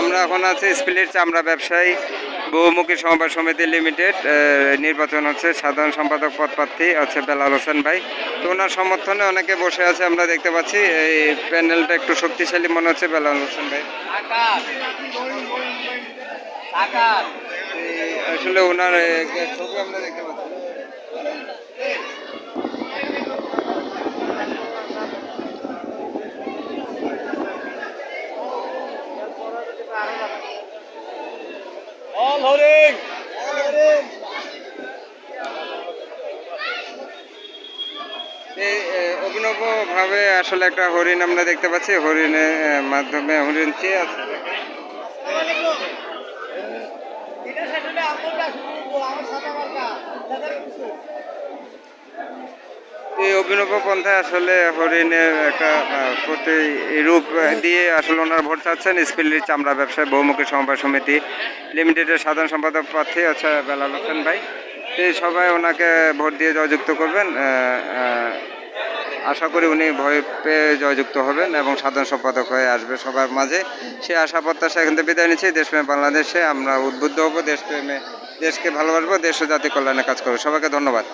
আমরা এখন আছি স্পিলিট চামড়া ব্যবসায়ী বহুমুখী সমবায় সমিতি লিমিটেড। নির্বাচন হচ্ছে, সাধারণ সম্পাদক পদপ্রার্থী হচ্ছে বেলাল হোসেন ভাই। তো ওনার সমর্থনে অনেকে বসে আছে আমরা দেখতে পাচ্ছি। এই প্যানেলটা একটু শক্তিশালী মনে হচ্ছে বেলাল হোসেন ভাই। আসলে ওনার ছবি আমরা দেখতে পাচ্ছি। এই অভিনব ভাবে আসলে একটা হরিণ আমরা দেখতে পাচ্ছি। হরিণের মাধ্যমে হরিণ চেয়ে আছে। এই অভিনব পন্থায় আসলে হরিণের একটা রূপ দিয়ে আসলে ওনারা ভোট চাচ্ছেন। স্পিলিট চামড়া ব্যবসায় বহুমুখী সমবায় সমিতি লিমিটেডের সাধারণ সম্পাদক প্রার্থী আচ্ছা বেলাল হোসেন ভাই। এই সবাই ওনাকে ভোট দিয়ে জয়যুক্ত করবেন। আশা করি উনি ভয় পেয়ে জয়যুক্ত হবেন এবং সাধারণ সম্পাদক হয়ে আসবে সবার মাঝে। সে আশা প্রত্যাশা এখান থেকে বিদায় নিচ্ছি। দেশপ্রেমে বাংলাদেশে আমরা উদ্বুদ্ধ হব, দেশপ্রেমে দেশকে ভালোবাসবো, দেশ ও জাতি কল্যাণে কাজ করবো। সবাইকে ধন্যবাদ।